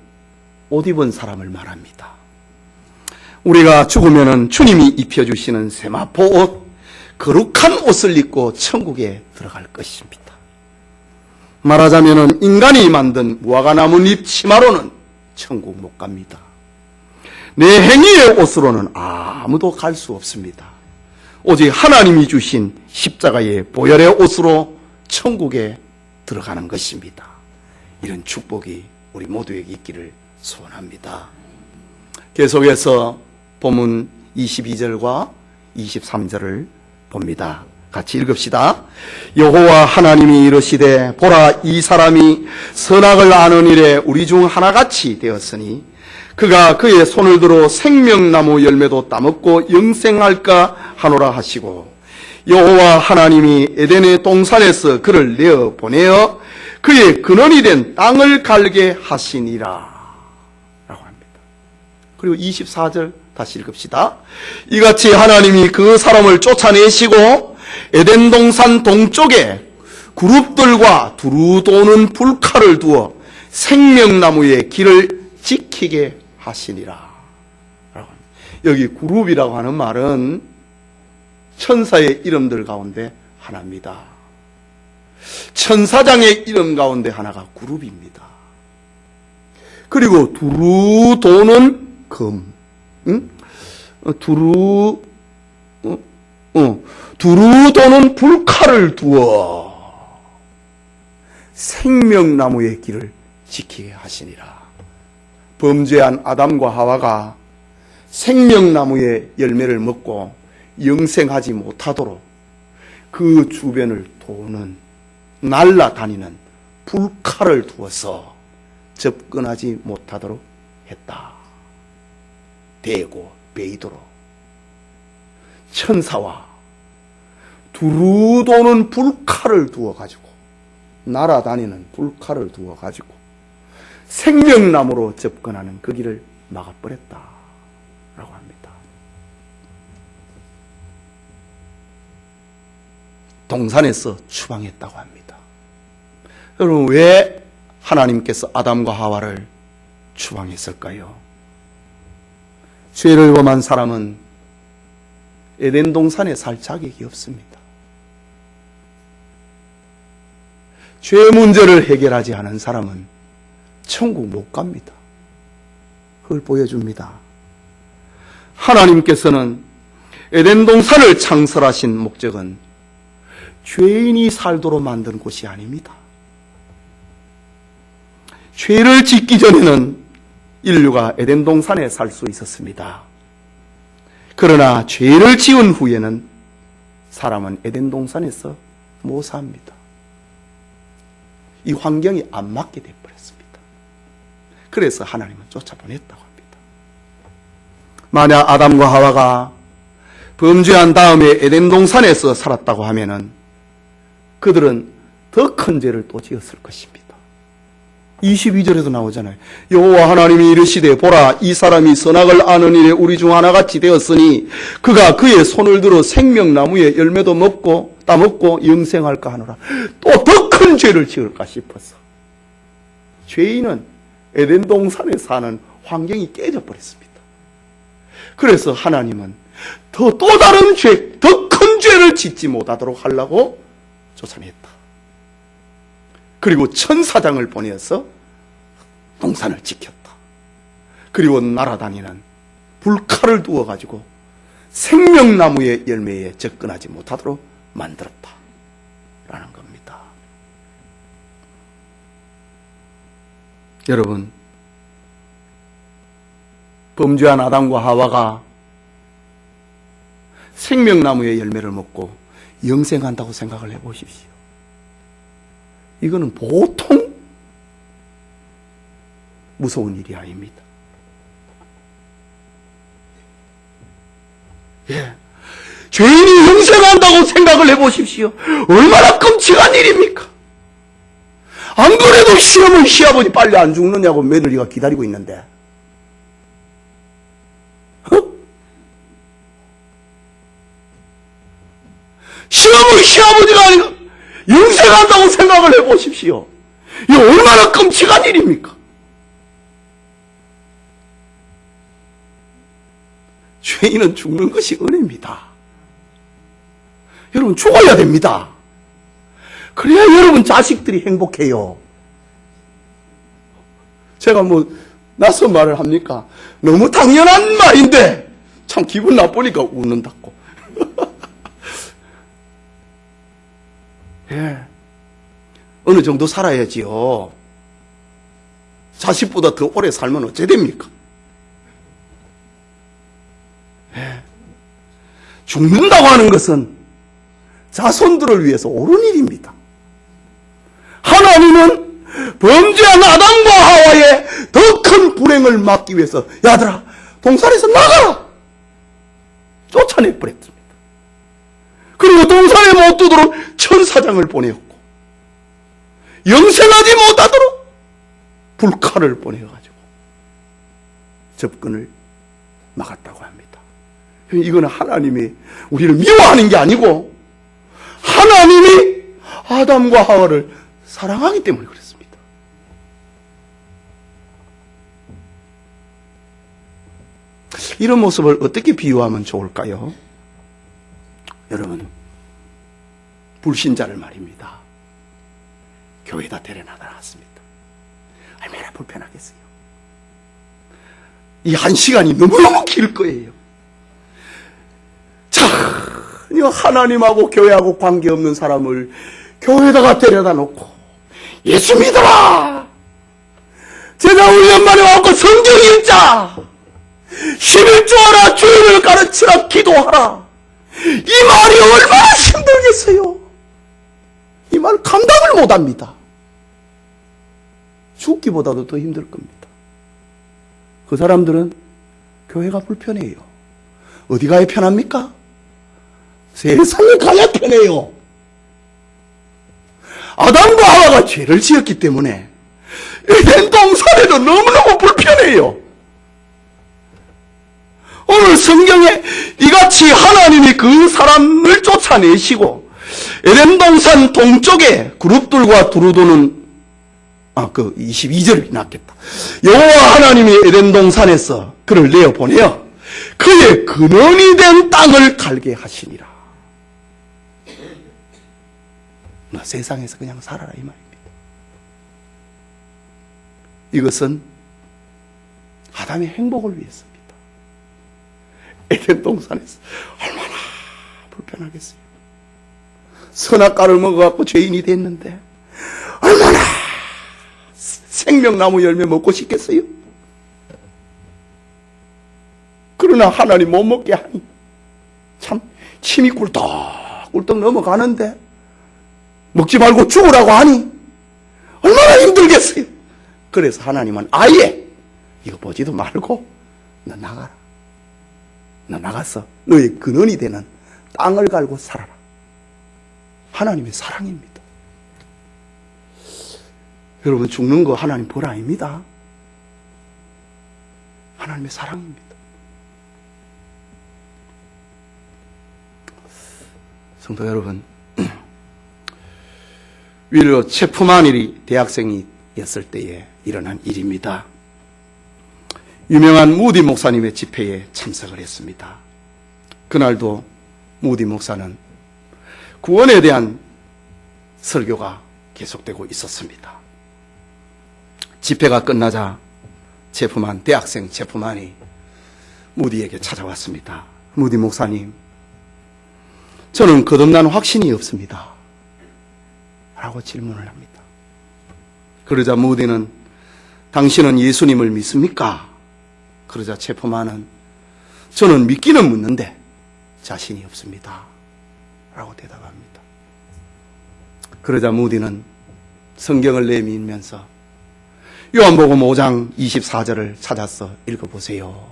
옷 입은 사람을 말합니다. 우리가 죽으면 주님이 입혀주시는 세마포 옷, 거룩한 옷을 입고 천국에 들어갈 것입니다. 말하자면 인간이 만든 무화과 나뭇잎 치마로는 천국 못 갑니다. 내 행위의 옷으로는 아무도 갈 수 없습니다. 오직 하나님이 주신 십자가의 보혈의 옷으로 천국에 들어가는 것입니다. 이런 축복이 우리 모두에게 있기를 소원합니다. 계속해서 본문 22절과 23절을 봅니다. 같이 읽읍시다. 여호와 하나님이 이르시되 보라, 이 사람이 선악을 아는 일에 우리 중 하나같이 되었으니 그가 그의 손을 들어 생명나무 열매도 따먹고 영생할까 하노라 하시고, 여호와 하나님이 에덴의 동산에서 그를 내어 보내어 그의 근원이 된 땅을 갈게 하시니라 라고 합니다. 그리고 24절 다시 읽읍시다. 이같이 하나님이 그 사람을 쫓아내시고 에덴 동산 동쪽에 그룹들과 두루 도는 불칼을 두어 생명나무의 길을 지키게 하시니라. 여기 그룹이라고 하는 말은 천사의 이름들 가운데 하나입니다. 천사장의 이름 가운데 하나가 그룹입니다. 그리고 두루 도는 검, 두루 도는 불칼을 두어 생명나무의 길을 지키게 하시니라. 범죄한 아담과 하와가 생명나무의 열매를 먹고 영생하지 못하도록 그 주변을 도는, 날아다니는 불칼을 두어서 접근하지 못하도록 했다. 대고 베이도록 천사와 두루 도는 불칼을 두어가지고, 날아다니는 불칼을 두어가지고 생명나무로 접근하는 그 길을 막아버렸다라고 합니다. 동산에서 추방했다고 합니다. 여러분, 왜 하나님께서 아담과 하와를 추방했을까요? 죄를 범한 사람은 에덴 동산에 살 자격이 없습니다. 죄 문제를 해결하지 않은 사람은 천국 못 갑니다. 그걸 보여줍니다. 하나님께서는 에덴 동산을 창설하신 목적은 죄인이 살도록 만든 곳이 아닙니다. 죄를 짓기 전에는 인류가 에덴 동산에 살 수 있었습니다. 그러나 죄를 지은 후에는 사람은 에덴 동산에서 못 삽니다. 이 환경이 안 맞게 되어버렸습니다. 그래서 하나님은 쫓아보냈다고 합니다. 만약 아담과 하와가 범죄한 다음에 에덴 동산에서 살았다고 하면은 그들은 더 큰 죄를 또 지었을 것입니다. 22절에도 나오잖아요. 여호와 하나님이 이르시되 보라, 이 사람이 선악을 아는 일에 우리 중 하나같이 되었으니 그가 그의 손을 들어 생명나무의 열매도 먹고 따먹고 영생할까 하노라. 또 더 큰 죄를 지을까 싶어서 죄인은 에덴 동산에 사는 환경이 깨져버렸습니다. 그래서 하나님은 또 다른 죄, 더 큰 죄를 짓지 못하도록 하려고 쫓아냈다. 그리고 천사장을 보내서 동산을 지켰다. 그리고 날아다니는 불칼을 두어가지고 생명나무의 열매에 접근하지 못하도록 만들었다 라는 겁니다. 여러분, 범죄한 아담과 하와가 생명나무의 열매를 먹고 영생한다고 생각을 해보십시오. 이거는 보통 무서운 일이 아닙니다. 예. 죄인이 영생한다고 생각을 해보십시오. 얼마나 끔찍한 일입니까? 안 그래도 시험은 시아버지 빨리 안 죽느냐고 며느리가 기다리고 있는데, 시험은 시아버지가 아니고 영생한다고 생각을 해보십시오. 이게 얼마나 끔찍한 일입니까? 죄인은 죽는 것이 은혜입니다. 여러분, 죽어야 됩니다. 그래야 여러분 자식들이 행복해요. 제가 낯선 말을 합니까? 너무 당연한 말인데 참 기분 나쁘니까 웃는다고. 예. 어느 정도 살아야지요. 자식보다 더 오래 살면 어째 됩니까? 예. 죽는다고 하는 것은 자손들을 위해서 옳은 일입니다. 하나님은 범죄한 아담과 하와의 더 큰 불행을 막기 위해서 야들아, 동산에서 나가라! 쫓아내버렸습니다. 그리고 동산에 못 두도록 천사장을 보내었고, 영생하지 못하도록 불칼을 보내가지고 접근을 막았다고 합니다. 이거는 하나님이 우리를 미워하는 게 아니고 하나님이 아담과 하와를 사랑하기 때문에 그렇습니다. 이런 모습을 어떻게 비유하면 좋을까요? 여러분, 불신자를 말입니다. 교회에다 데려다 놨습니다. 얼마나 불편하겠어요. 이 한 시간이 너무너무 길 거예요. 전혀 하나님하고 교회하고 관계없는 사람을 교회에다가 데려다 놓고 예수 믿어라! 제자 훈련만에 와서 성경 읽자! 11조하라! 주님을 가르치라! 기도하라! 이 말이 얼마나 힘들겠어요? 이 말 감당을 못합니다. 죽기보다도 더 힘들 겁니다. 그 사람들은 교회가 불편해요. 어디 가야 편합니까? 세상에 가야 편해요. 아담과 하와가 죄를 지었기 때문에 에덴 동산에도 너무너무 불편해요. 오늘 성경에 이같이 하나님이 그 사람을 쫓아내시고 에덴 동산 동쪽에 그룹들과 두루도는 22절이 낫겠다. 여호와 하나님이 에덴 동산에서 그를 내어보내어 그의 근원이 된 땅을 갈게 하시니라. 너 세상에서 그냥 살아라 이 말입니다. 이것은 아담의 행복을 위해서입니다. 에덴 동산에서 얼마나 불편하겠어요. 선악과를 먹어갖고 죄인이 됐는데 얼마나 생명나무 열매 먹고 싶겠어요? 그러나 하나님 못 먹게 하니 참 침이 꿀떡꿀떡 넘어가는데 먹지 말고 죽으라고 하니 얼마나 힘들겠어요. 그래서 하나님은 아예 이거 보지도 말고 너 나가라. 너 나가서 너의 근원이 되는 땅을 갈고 살아라. 하나님의 사랑입니다. 여러분, 죽는 거 하나님 벌 아닙니다. 하나님의 사랑입니다. 성도 여러분, 윌러 체프만이 대학생이었을 때에 일어난 일입니다. 유명한 무디 목사님의 집회에 참석을 했습니다. 그날도 무디 목사는 구원에 대한 설교가 계속되고 있었습니다. 집회가 끝나자 대학생 체프만이 무디에게 찾아왔습니다. 무디 목사님, 저는 거듭난 확신이 없습니다. 라고 질문을 합니다. 그러자 무디는 당신은 예수님을 믿습니까? 그러자 체프만은 저는 믿기는 묻는데 자신이 없습니다. 라고 대답합니다. 그러자 무디는 성경을 내밀면서 요한복음 5장 24절을 찾아서 읽어보세요.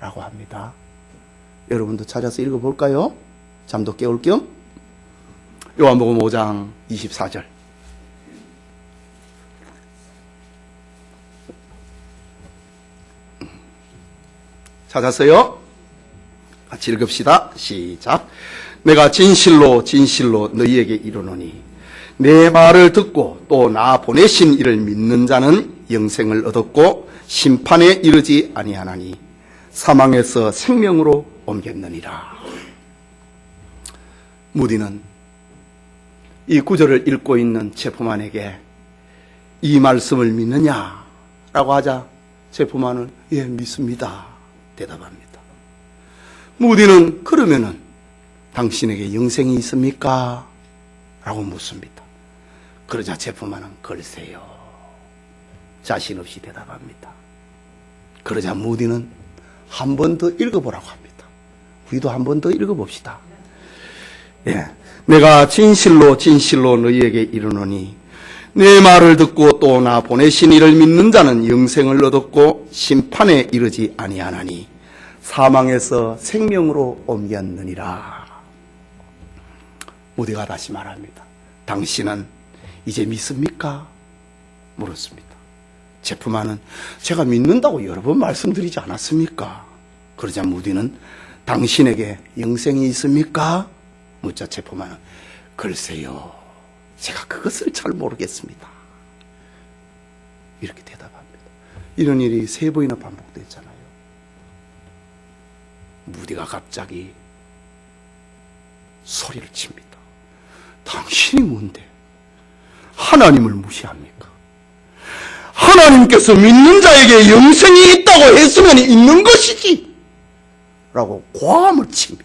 라고 합니다. 여러분도 찾아서 읽어볼까요? 잠도 깨울 겸. 요한복음 5장 24절. 찾았어요? 같이 읽읍시다. 시작. 내가 진실로 진실로 너희에게 이르노니 내 말을 듣고 또 나 보내신 이를 믿는 자는 영생을 얻었고 심판에 이르지 아니하나니 사망에서 생명으로 옮겼느니라. 무디는 이 구절을 읽고 있는 체프만에게 이 말씀을 믿느냐라고 하자 체프만은 예, 믿습니다. 대답합니다. 무디는 그러면은 당신에게 영생이 있습니까? 라고 묻습니다. 그러자 체프만은 글쎄요. 자신 없이 대답합니다. 그러자 무디는 한 번 더 읽어보라고 합니다. 우리도 한 번 더 읽어봅시다. 예, 내가 진실로 진실로 너희에게 이르노니 내 말을 듣고 또 나 보내신 이를 믿는 자는 영생을 얻었고 심판에 이르지 아니하나니 사망에서 생명으로 옮겼느니라. 무디가 다시 말합니다. 당신은 이제 믿습니까? 물었습니다. 체프만은 제가 믿는다고 여러 번 말씀드리지 않았습니까? 그러자 무디는 당신에게 영생이 있습니까? 묻자 체프만은 글쎄요, 제가 그것을 잘 모르겠습니다. 이렇게 대답합니다. 이런 일이 3번이나 반복됐잖아요. 무디가 갑자기 소리를 칩니다. 당신이 뭔데 하나님을 무시합니까? 하나님께서 믿는 자에게 영생이 있다고 했으면 있는 것이지 라고 고함을 칩니다.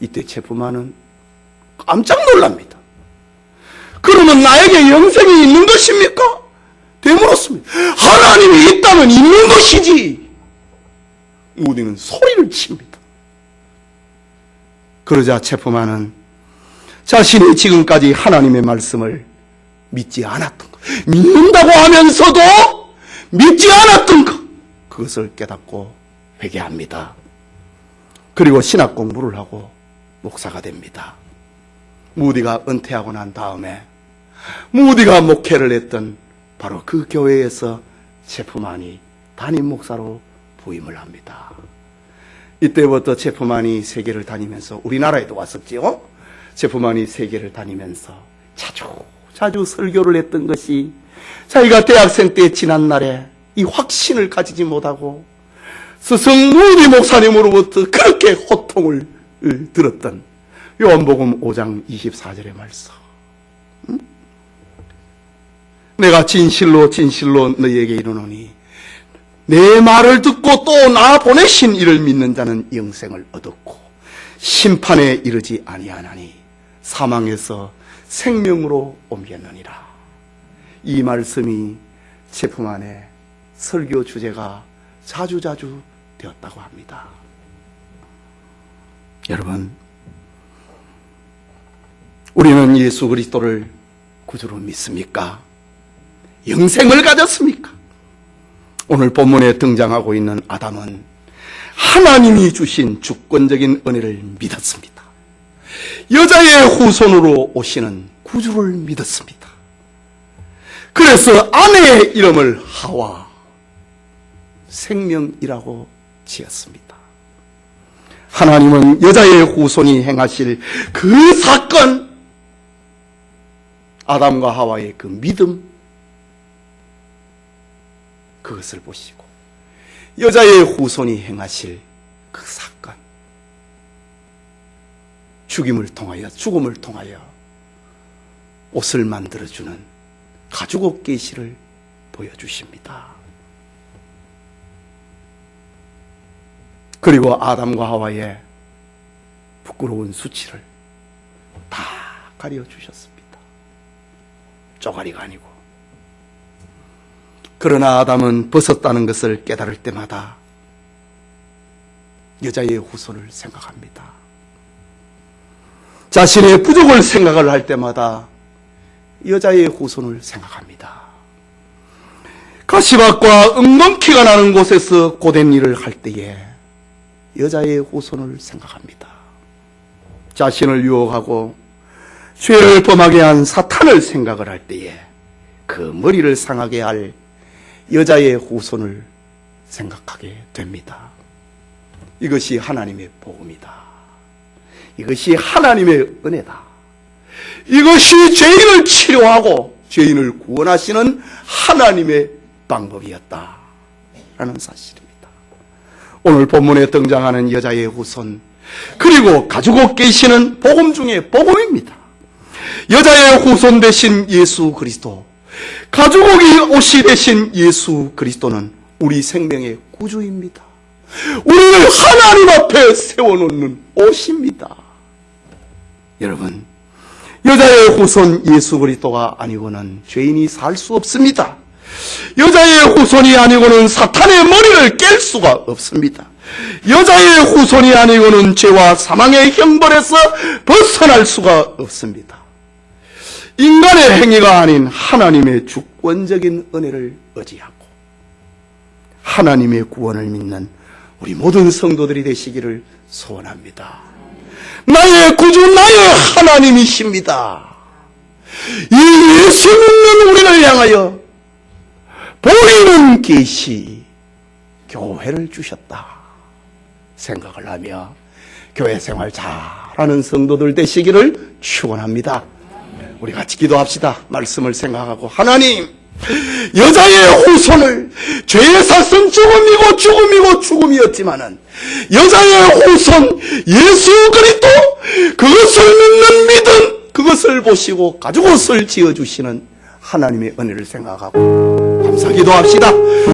이때 체프만은 깜짝 놀랍니다. 그러면 나에게 영생이 있는 것입니까? 되물었습니다. 하나님이 있다면 있는 것이지. 무디는 소리를 칩니다. 그러자 체프만은 자신이 지금까지 하나님의 말씀을 믿지 않았던 것, 믿는다고 하면서도 믿지 않았던 것, 그것을 깨닫고 회개합니다. 그리고 신학 공부를 하고 목사가 됩니다. 무디가 은퇴하고 난 다음에 무디가 목회를 했던 바로 그 교회에서 체프만이 담임 목사로 부임을 합니다. 이때부터 체프만이 세계를 다니면서 우리나라에도 왔었지요. 체프만이 세계를 다니면서 자주 설교를 했던 것이 자기가 대학생 때 지난날에 이 확신을 가지지 못하고 스승 무디 목사님으로부터 그렇게 호통을 들었던 요한복음 5장 24절의 말씀. 내가 진실로 너희에게 이르노니 내 말을 듣고 또 나 보내신 이를 믿는 자는 영생을 얻었고 심판에 이르지 아니하나니 사망에서 생명으로 옮겼느니라. 이 말씀이 체프만의 설교 주제가 자주 되었다고 합니다. 여러분, 우리는 예수 그리스도를 구주로 믿습니까? 영생을 가졌습니까? 오늘 본문에 등장하고 있는 아담은 하나님이 주신 주권적인 은혜를 믿었습니다. 여자의 후손으로 오시는 구주를 믿었습니다. 그래서 아내의 이름을 하와, 생명이라고 지었습니다. 하나님은 여자의 후손이 행하실 그 사건, 아담과 하와의 그 믿음, 그것을 보시고 여자의 후손이 행하실 그 사건, 죽음을 통하여 옷을 만들어주는 가죽옷 계시를 보여주십니다. 그리고 아담과 하와의 부끄러운 수치를 다 가려주셨습니다. 쪼가리가 아니고. 그러나 아담은 벗었다는 것을 깨달을 때마다 여자의 후손을 생각합니다. 자신의 부족을 생각을 할 때마다 여자의 후손을 생각합니다. 가시밭과 엉겅퀴가 나는 곳에서 고된 일을 할 때에 여자의 후손을 생각합니다. 자신을 유혹하고 죄를 범하게 한 사탄을 생각을 할 때에 그 머리를 상하게 할 여자의 후손을 생각하게 됩니다. 이것이 하나님의 복음이다. 이것이 하나님의 은혜다. 이것이 죄인을 치료하고 죄인을 구원하시는 하나님의 방법이었다 라는 사실입니다. 오늘 본문에 등장하는 여자의 후손, 그리고 가지고 계시는 복음 중에 복음입니다. 여자의 후손 되신 예수 그리스도, 가죽옥이 옷이 되신 예수 그리스도는 우리 생명의 구주입니다. 우리를 하나님 앞에 세워놓는 옷입니다. 여러분, 여자의 후손 예수 그리스도가 아니고는 죄인이 살 수 없습니다. 여자의 후손이 아니고는 사탄의 머리를 깰 수가 없습니다. 여자의 후손이 아니고는 죄와 사망의 형벌에서 벗어날 수가 없습니다. 인간의 행위가 아닌 하나님의 주권적인 은혜를 의지하고 하나님의 구원을 믿는 우리 모든 성도들이 되시기를 소원합니다. 나의 구주, 나의 하나님이십니다. 이 예수 믿는 우리를 향하여 보이는 계시, 교회를 주셨다 생각을 하며 교회 생활 잘하는 성도들 되시기를 축원합니다. 우리 같이 기도합시다. 말씀을 생각하고, 하나님, 여자의 후손을, 죄의 삭은 죽음이었지만은 여자의 후손 예수 그리스도, 그것을 믿는 믿음, 그것을 보시고 가죽옷을 지어주시는 하나님의 은혜를 생각하고 감사 기도합시다.